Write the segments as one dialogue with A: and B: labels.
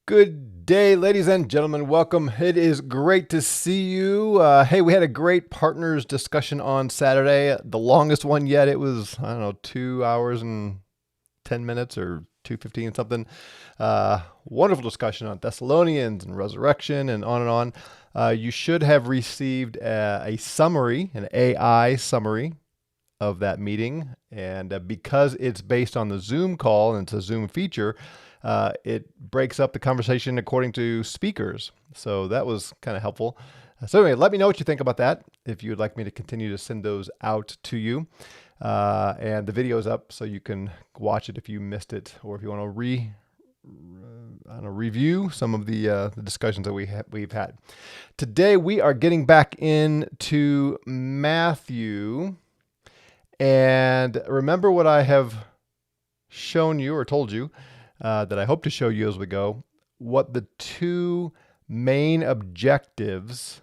A: Good day, ladies and gentlemen. Welcome. It is great to see you. Hey, we had a great partners discussion on Saturday, the longest one yet. It was, I don't know, 2 hours and 10 minutes or 2:15 something. Wonderful discussion on Thessalonians and resurrection and on and on. You should have received a summary, an AI summary of that meeting. And because it's based on the Zoom call and it's a Zoom feature, it breaks up the conversation according to speakers. So that was kind of helpful. So anyway, let me know what you think about that. If you would like me to continue to send those out to you. And the video is up so you can watch it if you missed it, or if you want to review some of the discussions that we've had. Today we are getting back into Matthew. And remember what I have shown you or told you that I hope to show you as we go, what the two main objectives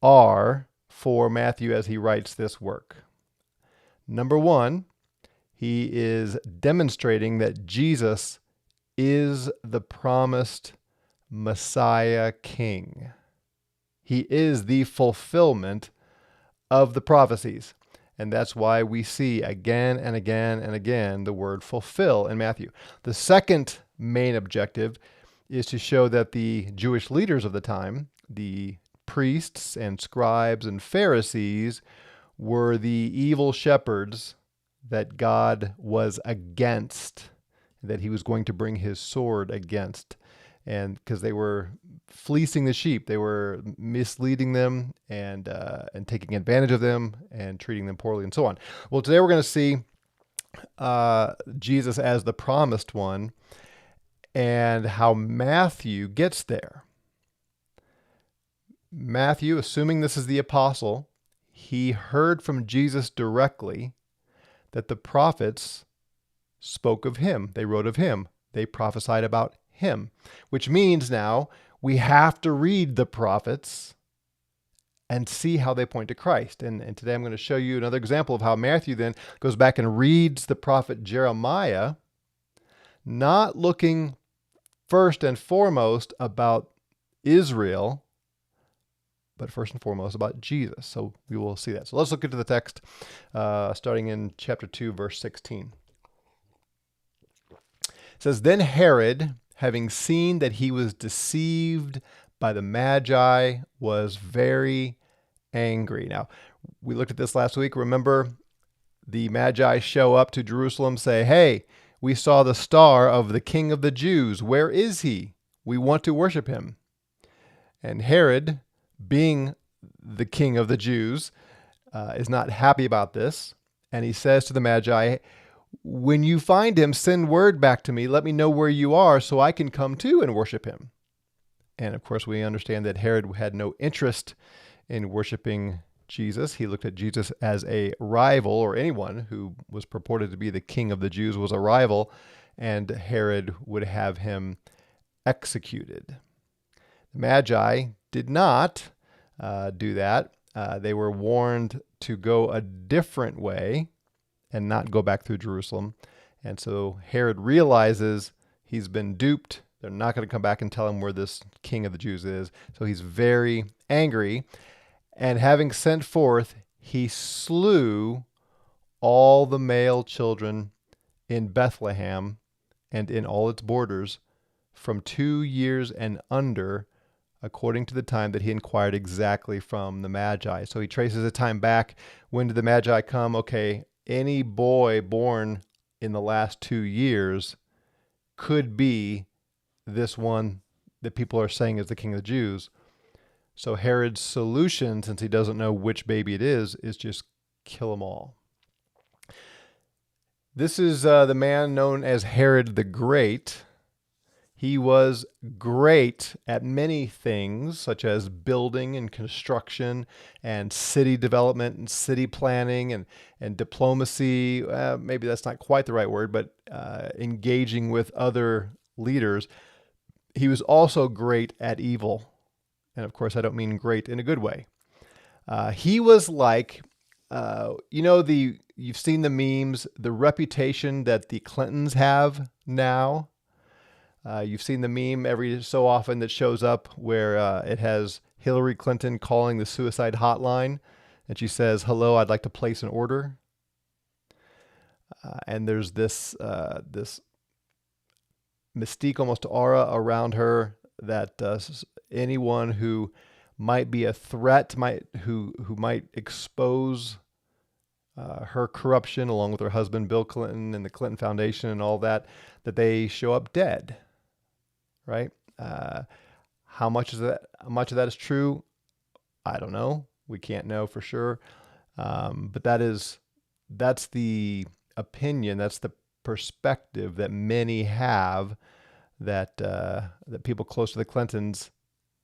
A: are for Matthew as he writes this work. Number one, he is demonstrating that Jesus is the promised Messiah King. He is the fulfillment of the prophecies. And that's why we see again and again and again the word fulfill in Matthew. The second main objective is to show that the Jewish leaders of the time, the priests and scribes and Pharisees, were the evil shepherds that God was against, that he was going to bring his sword against. And because they were fleecing the sheep, they were misleading them and taking advantage of them and treating them poorly and so on. Well, today we're going to see Jesus as the promised one and how Matthew gets there. Matthew, assuming this is the apostle, he heard from Jesus directly that the prophets spoke of him. They wrote of him. They prophesied about him, which means now we have to read the prophets and see how they point to Christ. And today I'm going to show you another example of how Matthew then goes back and reads the prophet Jeremiah, not looking first and foremost about Israel, but first and foremost about Jesus. So we will see that. So let's look into the text, starting in chapter 2, verse 16. It says, "Then Herod, having seen that he was deceived by the Magi, was very angry." Now, we looked at this last week. Remember, the Magi show up to Jerusalem, say, "Hey, we saw the star of the King of the Jews. Where is he? We want to worship him." And Herod, being the king of the Jews, is not happy about this. And he says to the Magi, "When you find him, send word back to me. Let me know where you are so I can come too and worship him." And of course, we understand that Herod had no interest in worshiping Jesus. He looked at Jesus as a rival, or anyone who was purported to be the king of the Jews was a rival, and Herod would have him executed. The Magi did not do that. They were warned to go a different way and not go back through Jerusalem. And so Herod realizes he's been duped. They're not going to come back and tell him where this king of the Jews is. So he's very angry. And having sent forth, he slew all the male children in Bethlehem and in all its borders from 2 years and under, according to the time that he inquired exactly from the Magi. So he traces the time back. When did the Magi come? Okay, any boy born in the last 2 years could be this one that people are saying is the king of the Jews. So Herod's solution, since he doesn't know which baby it is just kill them all. This is the man known as Herod the Great. He was great at many things, such as building and construction and city development and city planning and diplomacy. Maybe that's not quite the right word, but engaging with other leaders. He was also great at evil. And of course, I don't mean great in a good way. He was like, you've seen the memes, the reputation that the Clintons have now. You've seen the meme every so often that shows up where it has Hillary Clinton calling the suicide hotline, and she says, "Hello, I'd like to place an order." And there's this mystique, almost aura around her that anyone who might be a threat, who might expose her corruption, along with her husband Bill Clinton and the Clinton Foundation and all that, that they show up dead. Right? How much is that? How much of that is true? I don't know. We can't know for sure. But that's the opinion. That's the perspective that many have. That people close to the Clintons,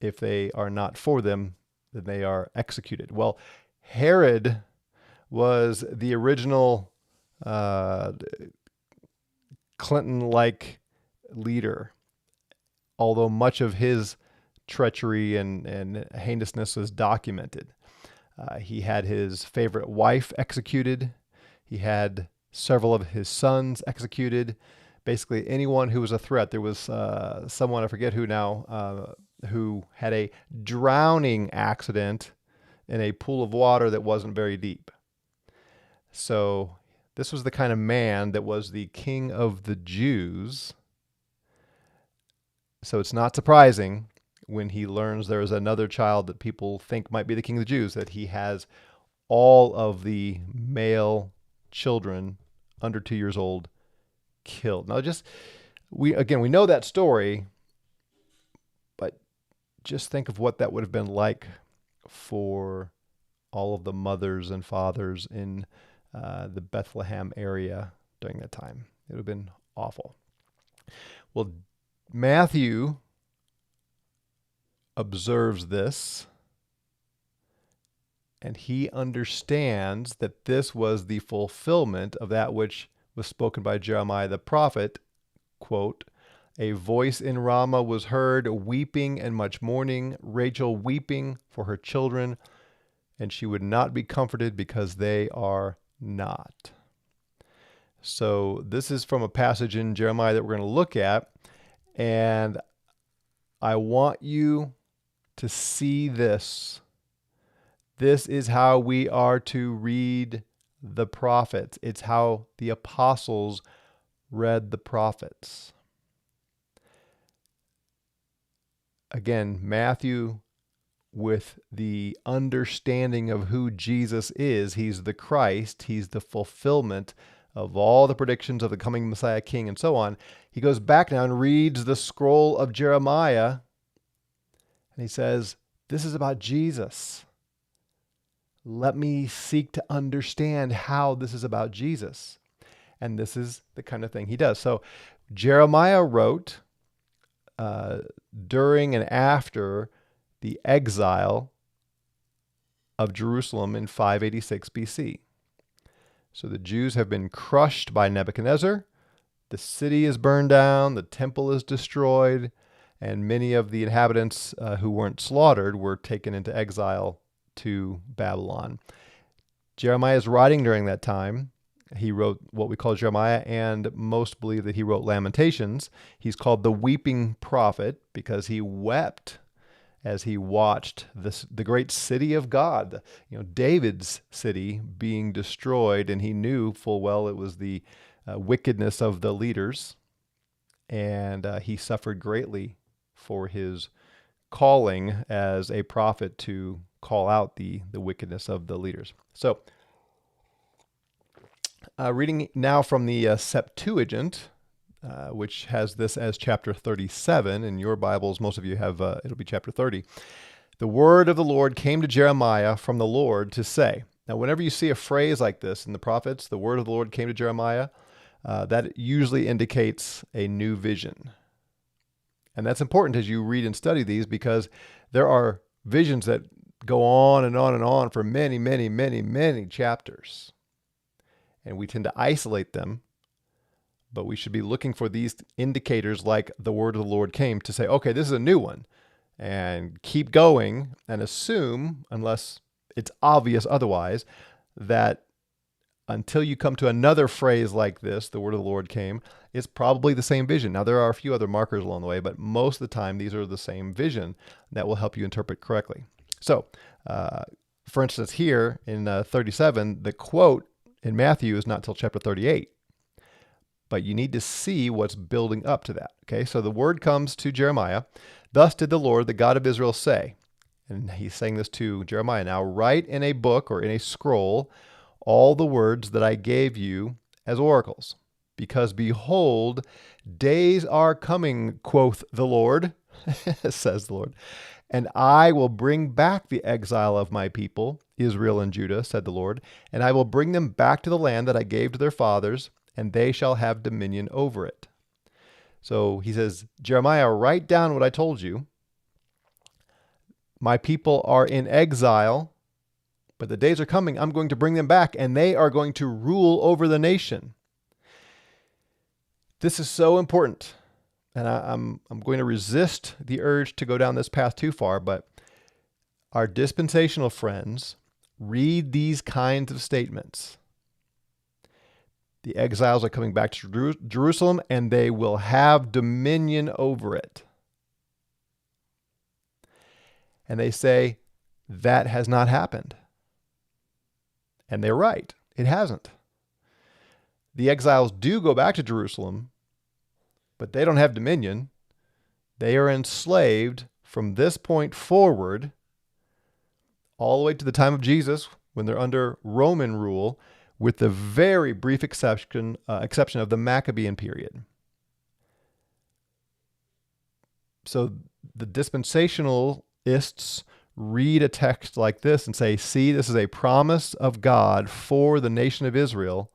A: if they are not for them, then they are executed. Well, Herod was the original Clinton-like leader, although much of his treachery and heinousness was documented. He had his favorite wife executed. He had several of his sons executed. Basically, anyone who was a threat. There was someone, I forget who now, who had a drowning accident in a pool of water that wasn't very deep. So this was the kind of man that was the king of the Jews. So it's not surprising when he learns there is another child that people think might be the king of the Jews, that he has all of the male children under 2 years old killed. Now, we know that story, but just think of what that would have been like for all of the mothers and fathers in the Bethlehem area during that time. It would have been awful. Well, Matthew observes this, and he understands that this was the fulfillment of that which was spoken by Jeremiah the prophet, quote, "A voice in Ramah was heard, weeping and much mourning, Rachel weeping for her children, and she would not be comforted because they are not." So this is from a passage in Jeremiah that we're going to look at, and I want you to see this. This is how we are to read the prophets. It's how the apostles read the prophets. Again, Matthew, with the understanding of who Jesus is, he's the Christ, he's the fulfillment of all the predictions of the coming Messiah King and so on. He goes back now and reads the scroll of Jeremiah, and he says, this is about Jesus. Let me seek to understand how this is about Jesus. And this is the kind of thing he does. So Jeremiah wrote during and after the exile of Jerusalem in 586 BC. So the Jews have been crushed by Nebuchadnezzar. The city is burned down. The temple is destroyed. And many of the inhabitants who weren't slaughtered were taken into exile to Babylon. Jeremiah is writing during that time. He wrote what we call Jeremiah, and most believe that he wrote Lamentations. He's called the weeping prophet because he wept as he watched the great city of God, David's city, being destroyed, and he knew full well it was the wickedness of the leaders, and he suffered greatly for his calling as a prophet to call out the wickedness of the leaders. So, reading now from the Septuagint, which has this as chapter 37. In your Bibles, most of you have, it'll be chapter 30. The word of the Lord came to Jeremiah from the Lord to say. Now, whenever you see a phrase like this in the prophets, the word of the Lord came to Jeremiah, that usually indicates a new vision. And that's important as you read and study these, because there are visions that go on and on and on for many, many, many, many chapters. And we tend to isolate them, but we should be looking for these indicators like the word of the Lord came to say, okay, this is a new one, and keep going and assume, unless it's obvious otherwise, that until you come to another phrase like this, the word of the Lord came, it's probably the same vision. Now, there are a few other markers along the way, but most of the time, these are the same vision that will help you interpret correctly. So, for instance, here in 37, the quote in Matthew is not till chapter 38. But you need to see what's building up to that. Okay, so the word comes to Jeremiah. Thus did the Lord, the God of Israel, say, and he's saying this to Jeremiah now, write in a book or in a scroll all the words that I gave you as oracles. Because behold, days are coming, quoth the Lord, says the Lord, and I will bring back the exile of my people, Israel and Judah, said the Lord, and I will bring them back to the land that I gave to their fathers, and they shall have dominion over it. So he says, Jeremiah, write down what I told you. My people are in exile, but the days are coming. I'm going to bring them back, and they are going to rule over the nation. This is so important. And I'm going to resist the urge to go down this path too far, but our dispensational friends read these kinds of statements. The exiles are coming back to Jerusalem, and they will have dominion over it. And they say, that has not happened. And they're right. It hasn't. The exiles do go back to Jerusalem, but they don't have dominion. They are enslaved from this point forward, all the way to the time of Jesus, when they're under Roman rule, with the very brief exception of the Maccabean period. So the dispensationalists read a text like this and say, see, this is a promise of God for the nation of Israel.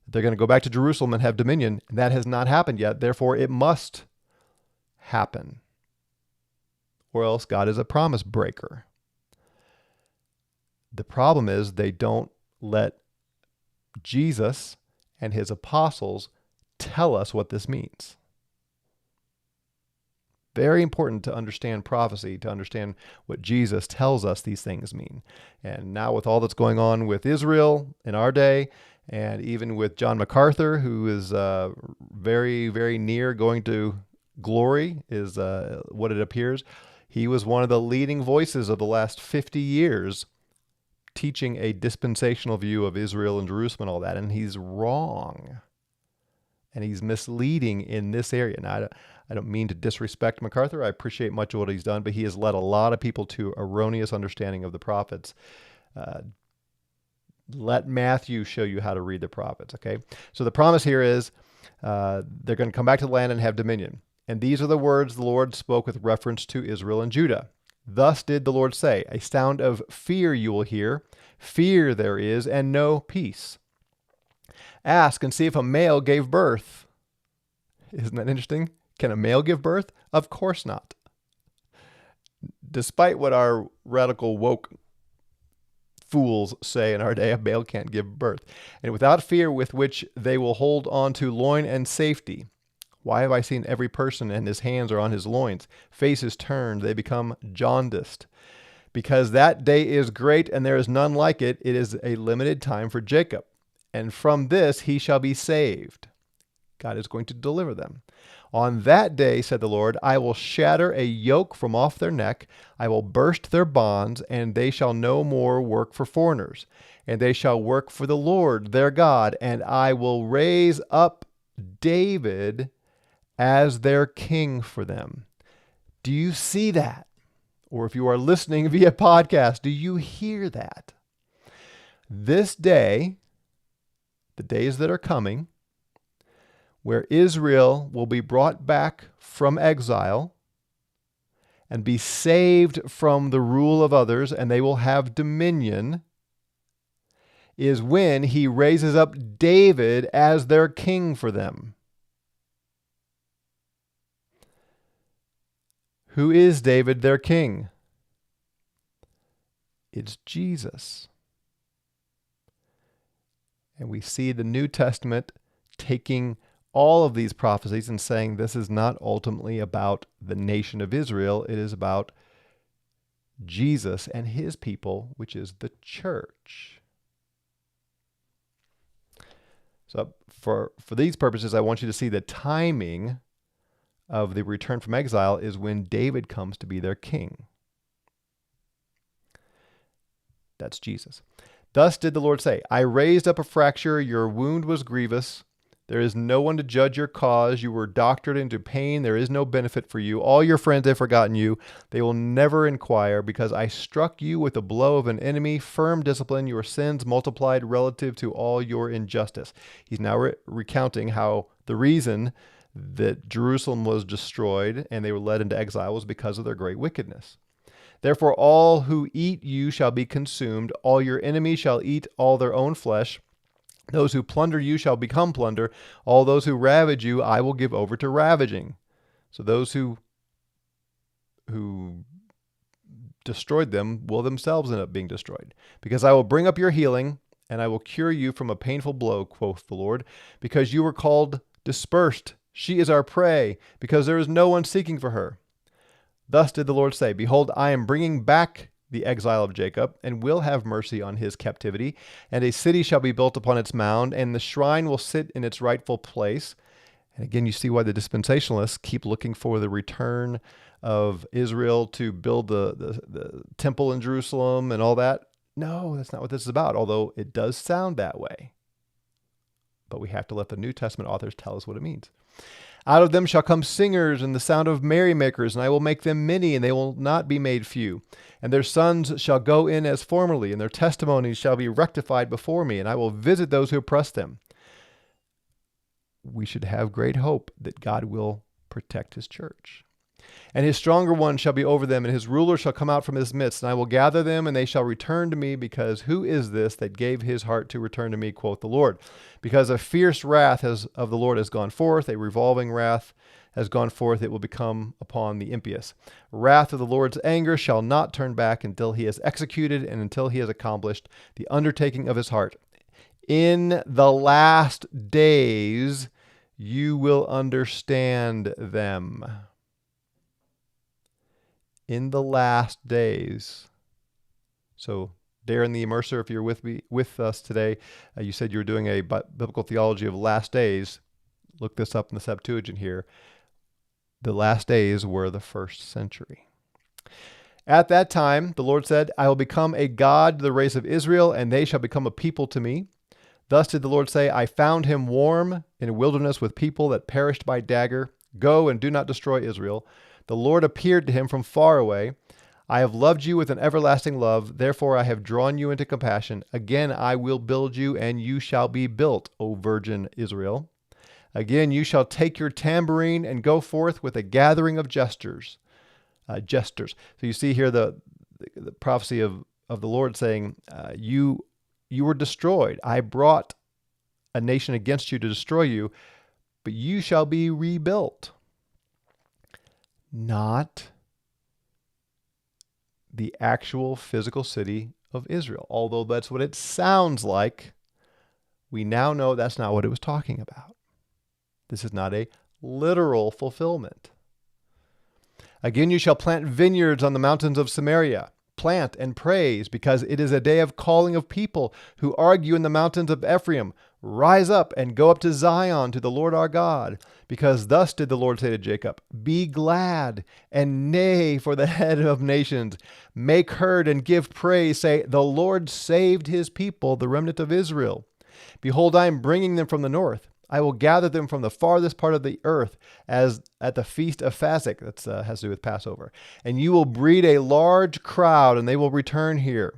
A: They're going to go back to Jerusalem and have dominion. And that has not happened yet. Therefore, it must happen. Or else God is a promise breaker. The problem is they don't let Jesus and his apostles tell us what this means. Very important to understand prophecy, to understand what Jesus tells us these things mean. And now with all that's going on with Israel in our day, and even with John MacArthur, who is very, very near going to glory, is what it appears. He was one of the leading voices of the last 50 years teaching a dispensational view of Israel and Jerusalem and all that, and he's wrong. And he's misleading in this area. Now, I don't mean to disrespect MacArthur. I appreciate much of what he's done, but he has led a lot of people to erroneous understanding of the prophets. Let Matthew show you how to read the prophets, okay? So the promise here is they're going to come back to the land and have dominion. And these are the words the Lord spoke with reference to Israel and Judah. Thus did the Lord say, a sound of fear you will hear, fear there is, and no peace. Ask and see if a male gave birth. Isn't that interesting? Can a male give birth? Of course not. Despite what our radical woke fools say in our day, a male can't give birth. And without fear with which they will hold on to loin and safety. Why have I seen every person and his hands are on his loins? Faces turned, they become jaundiced. Because that day is great and there is none like it. It is a limited time for Jacob. And from this he shall be saved. God is going to deliver them. On that day, said the Lord, I will shatter a yoke from off their neck. I will burst their bonds, and they shall no more work for foreigners. And they shall work for the Lord their God. And I will raise up David as their king for them. Do you see that? Or if you are listening via podcast, do you hear that? This day, the days that are coming, where Israel will be brought back from exile and be saved from the rule of others, and they will have dominion, is when he raises up David as their king for them. Who is David, their king? It's Jesus. And we see the New Testament taking all of these prophecies and saying this is not ultimately about the nation of Israel. It is about Jesus and his people, which is the church. So for these purposes, I want you to see the timing of the return from exile is when David comes to be their king. That's Jesus. Thus did the Lord say, I raised up a fracture, your wound was grievous. There is no one to judge your cause. You were doctored into pain. There is no benefit for you. All your friends have forgotten you. They will never inquire, because I struck you with the blow of an enemy. Firm discipline, your sins multiplied relative to all your injustice. He's now recounting how the reason that Jerusalem was destroyed and they were led into exile was because of their great wickedness. Therefore, all who eat you shall be consumed. All your enemies shall eat all their own flesh. Those who plunder you shall become plunder. All those who ravage you, I will give over to ravaging. So those who destroyed them will themselves end up being destroyed. Because I will bring up your healing, and I will cure you from a painful blow, quoth the Lord. Because you were called dispersed. She is our prey, because there is no one seeking for her. Thus did the Lord say, behold, I am bringing back the exile of Jacob, and will have mercy on his captivity. And a city shall be built upon its mound, and the shrine will sit in its rightful place. And again, you see why the dispensationalists keep looking for the return of Israel to build the temple in Jerusalem and all that. No, that's not what this is about, although it does sound that way. But we have to let the New Testament authors tell us what it means. Out of them shall come singers and the sound of merrymakers, and I will make them many, and they will not be made few. And their sons shall go in as formerly, and their testimonies shall be rectified before me, and I will visit those who oppress them. We should have great hope that God will protect his church. And his stronger one shall be over them, and his ruler shall come out from his midst. And I will gather them, and they shall return to me, because who is this that gave his heart to return to me, quoth the Lord? Because a fierce wrath of the Lord has gone forth, a revolving wrath has gone forth, it will become upon the impious. Wrath of the Lord's anger shall not turn back until he has executed and until he has accomplished the undertaking of his heart. In the last days you will understand them. In the last days. So Darren the Immerser, if you're with us today, you said you were doing a biblical theology of last days. Look this up in the Septuagint here. The last days were the first century. At that time, the Lord said, I will become a God to the race of Israel, and they shall become a people to me. Thus did the Lord say, I found him warm in a wilderness with people that perished by dagger. Go and do not destroy Israel. The Lord appeared to him from far away. I have loved you with an everlasting love. Therefore I have drawn you into compassion. Again I will build you, and you shall be built, O virgin Israel. Again you shall take your tambourine and go forth with a gathering of jesters. So you see here the prophecy of the Lord saying, you were destroyed. I brought a nation against you to destroy you, but you shall be rebuilt. Not the actual physical city of Israel. Although that's what it sounds like, we now know that's not what it was talking about. This is not a literal fulfillment. Again, you shall plant vineyards on the mountains of Samaria. Plant and praise, because it is a day of calling of people who argue in the mountains of Ephraim. Rise up and go up to Zion, to the Lord our God. Because thus did the Lord say to Jacob, be glad and neigh for the head of nations. Make heard and give praise. Say, the Lord saved his people, the remnant of Israel. Behold, I am bringing them from the north. I will gather them from the farthest part of the earth, as at the feast of Fasek. That has to do with Passover. And you will breed a large crowd, and they will return here.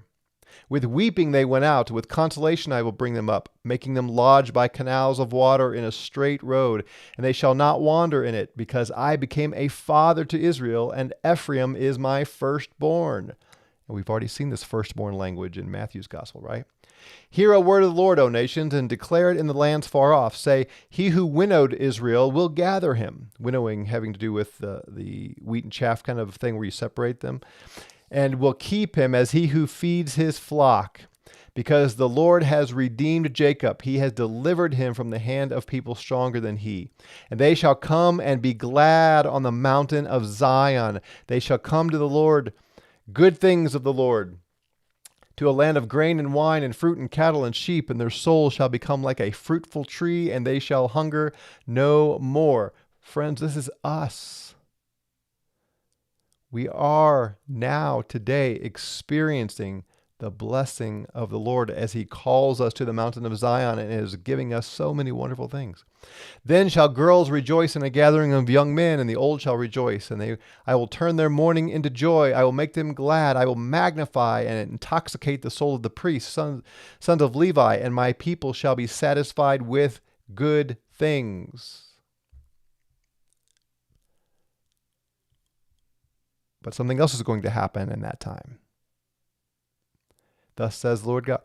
A: With weeping they went out. With consolation I will bring them up, making them lodge by canals of water in a straight road. And they shall not wander in it, because I became a father to Israel, and Ephraim is my firstborn. And we've already seen this firstborn language in Matthew's gospel, right? Hear a word of the Lord, O nations, and declare it in the lands far off. Say, he who winnowed Israel will gather him. Winnowing having to do with the wheat and chaff kind of thing where you separate them. And will keep him as he who feeds his flock. Because the Lord has redeemed Jacob. He has delivered him from the hand of people stronger than he. And they shall come and be glad on the mountain of Zion. They shall come to the Lord, good things of the Lord. to a land of grain and wine and fruit and cattle and sheep, and their soul shall become like a fruitful tree, and they shall hunger no more. Friends, this is us. We are now, today, experiencing the blessing of the Lord as he calls us to the mountain of Zion and is giving us so many wonderful things. Then shall girls rejoice in a gathering of young men, and the old shall rejoice. And I will turn their mourning into joy. I will make them glad. I will magnify and intoxicate the soul of the priests, sons of Levi, and my people shall be satisfied with good things. But something else is going to happen in that time. Thus says the Lord God,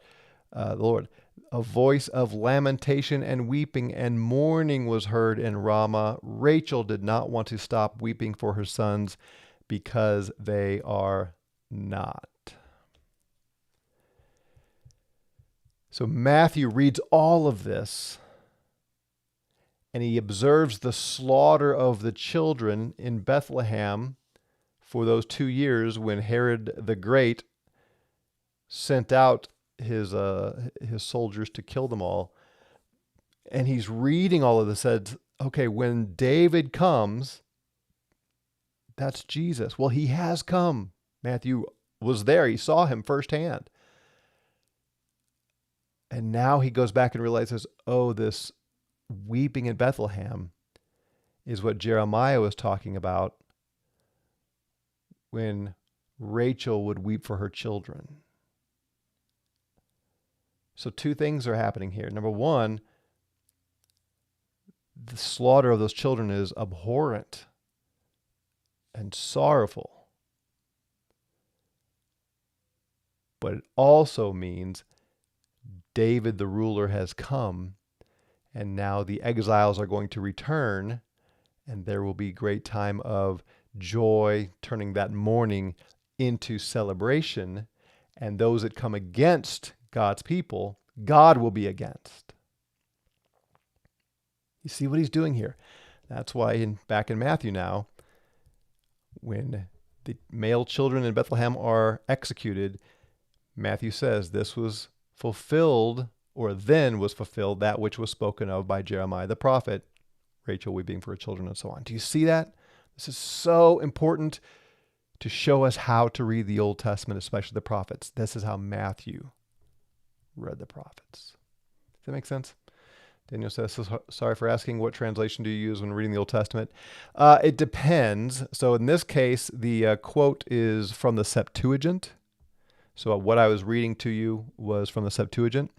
A: Lord, a voice of lamentation and weeping and mourning was heard in Ramah. Rachel did not want to stop weeping for her sons because they are not. So Matthew reads all of this, and he observes the slaughter of the children in Bethlehem for those 2 years when Herod the Great sent out his soldiers to kill them all. And he's reading all of this, said, okay, when David comes, that's Jesus. Well, he has come. Matthew was there. He saw him firsthand. And now he goes back and realizes, oh, this weeping in Bethlehem is what Jeremiah was talking about when Rachel would weep for her children. So 2 things are happening here. Number one, the slaughter of those children is abhorrent and sorrowful. But it also means David the ruler has come, and now the exiles are going to return, and there will be great time of joy, turning that mourning into celebration, and those that come against God's people, God will be against. You see what he's doing here? That's why back in Matthew now, when the male children in Bethlehem are executed, Matthew says this was fulfilled, or then was fulfilled, that which was spoken of by Jeremiah the prophet, Rachel weeping for her children and so on. Do you see that? This is so important to show us how to read the Old Testament, especially the prophets. This is how Matthew read the prophets. Does that make sense? Daniel says, sorry for asking, what translation do you use when reading the Old Testament? It depends. So in this case, the quote is from the Septuagint. So what I was reading to you was from the Septuagint.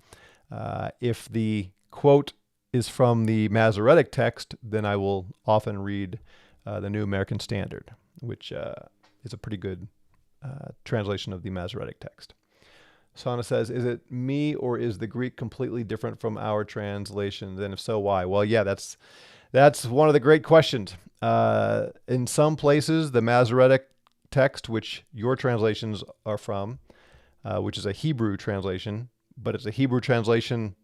A: If the quote is from the Masoretic text, then I will often read the New American Standard, which is a pretty good translation of the Masoretic text. Sana says, is it me or is the Greek completely different from our translations? And if so, why? Well, yeah, that's one of the great questions. In some places, the Masoretic text, which your translations are from, which is a Hebrew translation, but it's a Hebrew translation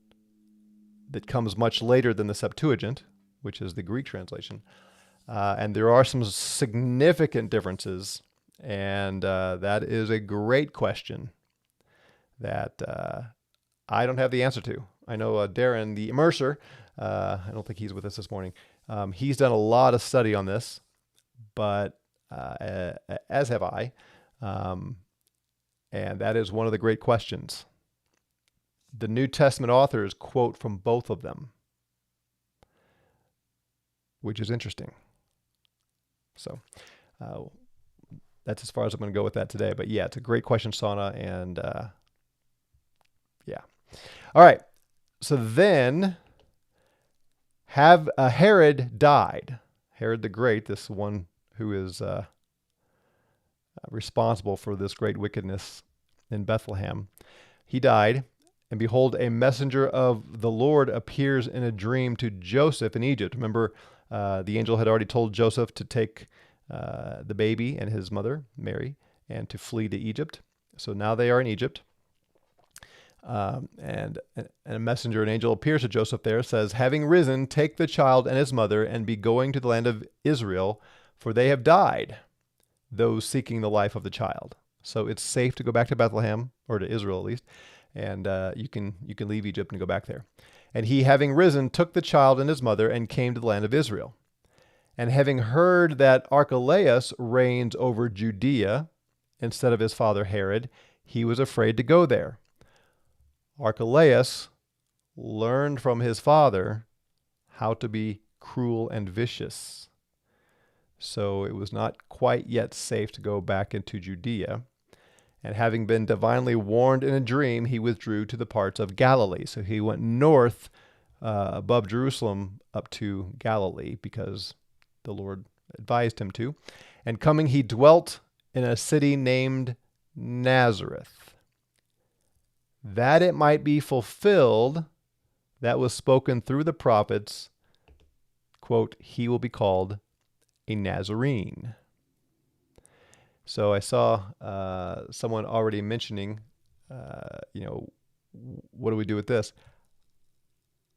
A: that comes much later than the Septuagint, which is the Greek translation. And there are some significant differences, and that is a great question that I don't have the answer to. I know Darren, the immerser, I don't think he's with us this morning. He's done a lot of study on this, but as have I. And that is one of the great questions. The New Testament authors quote from both of them, which is interesting. So that's as far as I'm going to go with that today. But yeah, it's a great question, Sana, and yeah. All right. So then Herod died. Herod the Great, this one who is responsible for this great wickedness in Bethlehem. He died, and behold, a messenger of the Lord appears in a dream to Joseph in Egypt. Remember, the angel had already told Joseph to take the baby and his mother, Mary, and to flee to Egypt. So now they are in Egypt. And a messenger, an angel, appears to Joseph there, says, having risen, take the child and his mother and be going to the land of Israel, for they have died, those seeking the life of the child. So it's safe to go back to Bethlehem. or to Israel at least, and you can leave Egypt and go back there. And he, having risen, took the child and his mother and came to the land of Israel. And having heard that Archelaus reigns over Judea instead of his father Herod, he was afraid to go there. Archelaus learned from his father how to be cruel and vicious. So it was not quite yet safe to go back into Judea. And having been divinely warned in a dream, he withdrew to the parts of Galilee. So he went north above Jerusalem up to Galilee because the Lord advised him to. And coming, he dwelt in a city named Nazareth, that it might be fulfilled that was spoken through the prophets, quote, he will be called a Nazarene. So I saw someone already mentioning, what do we do with this?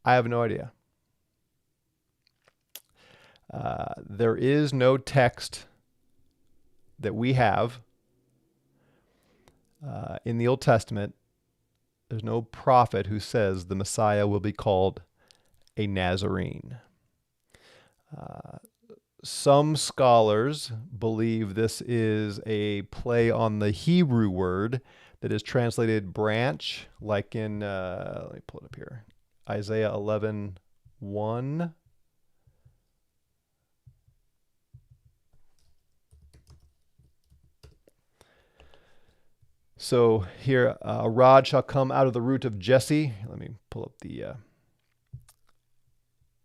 A: I have no idea. There is no text that we have in the Old Testament. There's no prophet who says the Messiah will be called a Nazarene. Some scholars believe this is a play on the Hebrew word that is translated branch, like in, let me pull it up here, Isaiah 11:1. So here, a rod shall come out of the root of Jesse. Let me pull up the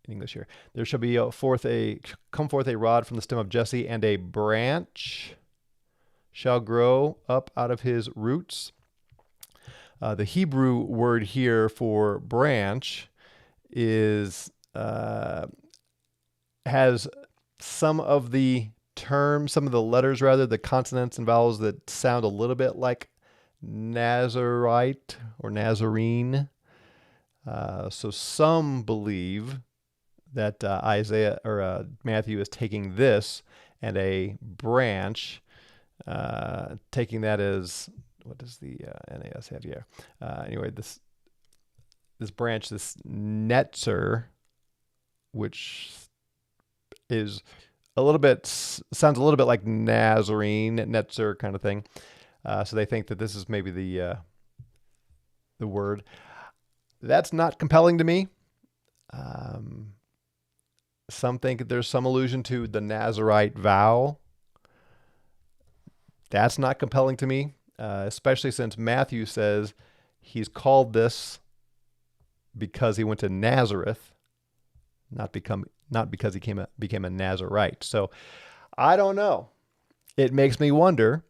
A: in English here. There shall be come forth a rod from the stem of Jesse, and a branch shall grow up out of his roots. The Hebrew word here for branch is has some of the terms, some of the letters rather, the consonants and vowels that sound a little bit like Nazarite or Nazarene. So some believe that Isaiah or Matthew is taking this and a branch, taking that as, what does the NAS have here? Anyway, this branch, this netzer, which is sounds a little bit like Nazarene, netzer kind of thing. So they think that this is maybe the word. That's not compelling to me. Some think there's some allusion to the Nazarite vow. That's not compelling to me, especially since Matthew says he's called this because he went to Nazareth, not because he became a Nazarite. So I don't know. It makes me wonder,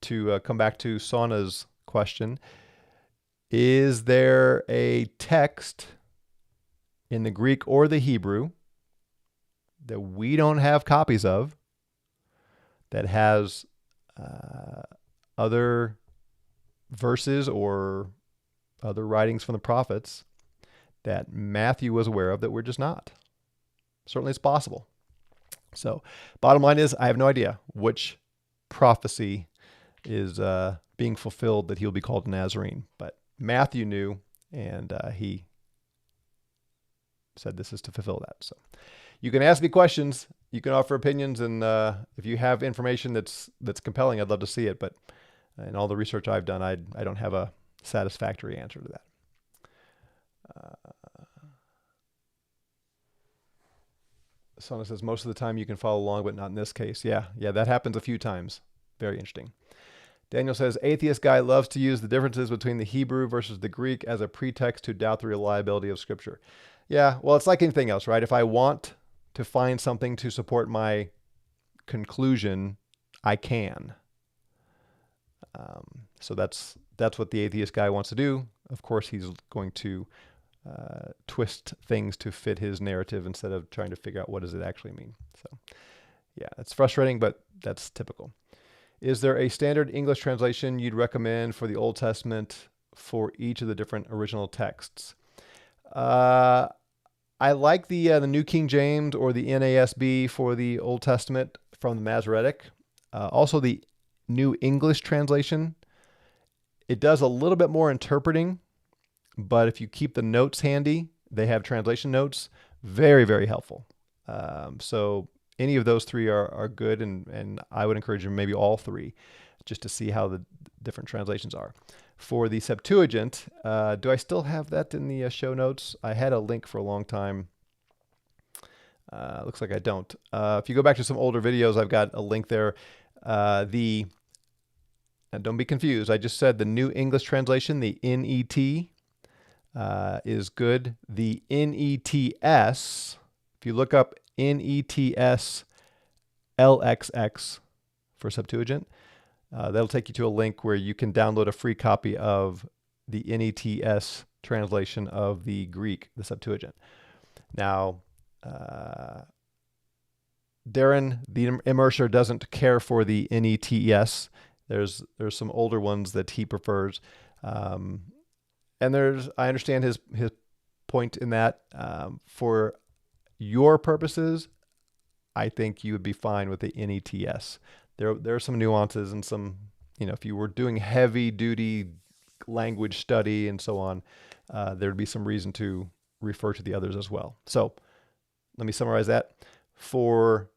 A: to come back to Sauna's question, is there a text in the Greek or the Hebrew that we don't have copies of that has other verses or other writings from the prophets that Matthew was aware of that we're just not? Certainly it's possible. So bottom line is, I have no idea which prophecy is being fulfilled that he'll be called a Nazarene. But Matthew knew, and he said this is to fulfill that. So you can ask me questions, you can offer opinions, and if you have information that's compelling, I'd love to see it. But in all the research I've done, I don't have a satisfactory answer to that. Sona says, most of the time you can follow along, but not in this case. Yeah, that happens a few times. Very interesting. Daniel says, atheist guy loves to use the differences between the Hebrew versus the Greek as a pretext to doubt the reliability of Scripture. Yeah, well, it's like anything else, right? If I want to find something to support my conclusion, I can. So that's what the atheist guy wants to do. Of course, he's going to twist things to fit his narrative instead of trying to figure out what does it actually mean. So yeah, it's frustrating, but that's typical. Is there a standard English translation you'd recommend for the Old Testament for each of the different original texts? I like the New King James or the NASB for the Old Testament from the Masoretic. Also, the New English translation It does a little bit more interpreting, but if you keep the notes handy, they have translation notes. Very, very helpful. So any of those three are good, and I would encourage you maybe all three, just to see how the different translations are. For the Septuagint, do I still have that in the show notes? I had a link for a long time. Looks like I don't. If you go back to some older videos, I've got a link there. And don't be confused. I just said the New English Translation, the NET, is good. The NETS, if you look up NETS LXX for Septuagint, that'll take you to a link where you can download a free copy of the NETS translation of the Greek, the Septuagint. Now, Darren, the immerser, doesn't care for the NETS. There's some older ones that he prefers, and I understand his point in that. For your purposes, I think you would be fine with the NETS. There are some nuances and some, if you were doing heavy duty language study and so on, there'd be some reason to refer to the others as well. So let me summarize that. For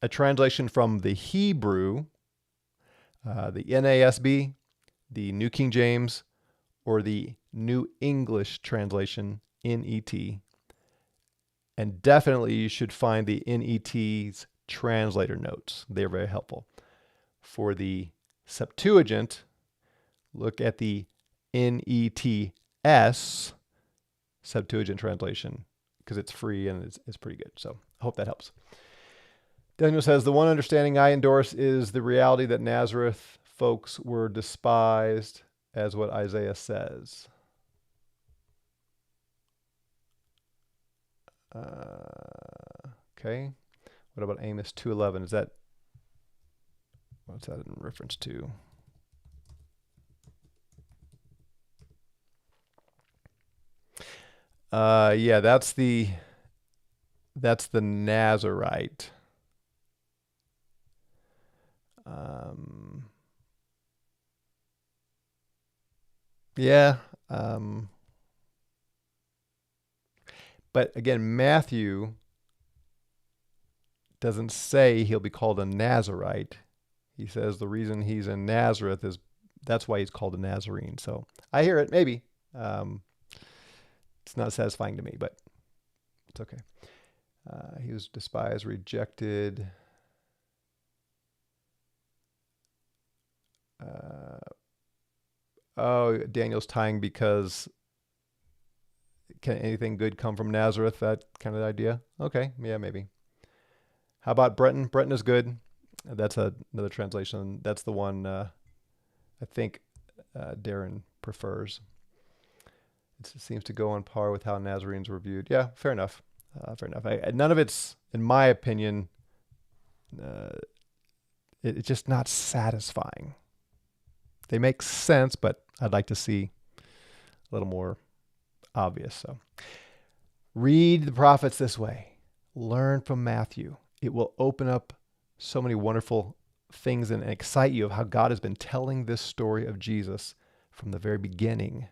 A: a translation from the Hebrew, the NASB, the New King James, or the New English Translation, NET. And definitely you should find the NET's translator notes. They're very helpful. For the Septuagint, look at the NETS Septuagint translation, because it's free and it's pretty good. So I hope that helps. Daniel says, the one understanding I endorse is the reality that Nazareth folks were despised, as what Isaiah says. Okay. What about Amos 2:11? What's that in reference to? Yeah, that's the Nazarite. Yeah. But again, Matthew doesn't say he'll be called a Nazarite. He says the reason he's in Nazareth is that's why he's called a Nazarene. So I hear it, maybe. It's not satisfying to me, but it's okay. He was despised, rejected. Daniel's tying because can anything good come from Nazareth? That kind of idea. Okay, yeah, maybe. How about Breton? Breton is good. That's another translation. That's the one I think Darren prefers. It seems to go on par with how Nazarenes were viewed. Yeah, fair enough. Fair enough. None of it's, in my opinion, it's just not satisfying. They make sense, but I'd like to see a little more obvious. So read the prophets this way. Learn from Matthew. It will open up so many wonderful things and excite you of how God has been telling this story of Jesus from the very beginning.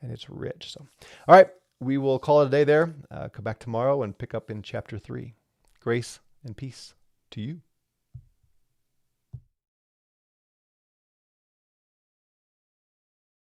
A: And it's rich. So, all right, we will call it a day there. Come back tomorrow and pick up in chapter 3. Grace and peace to you.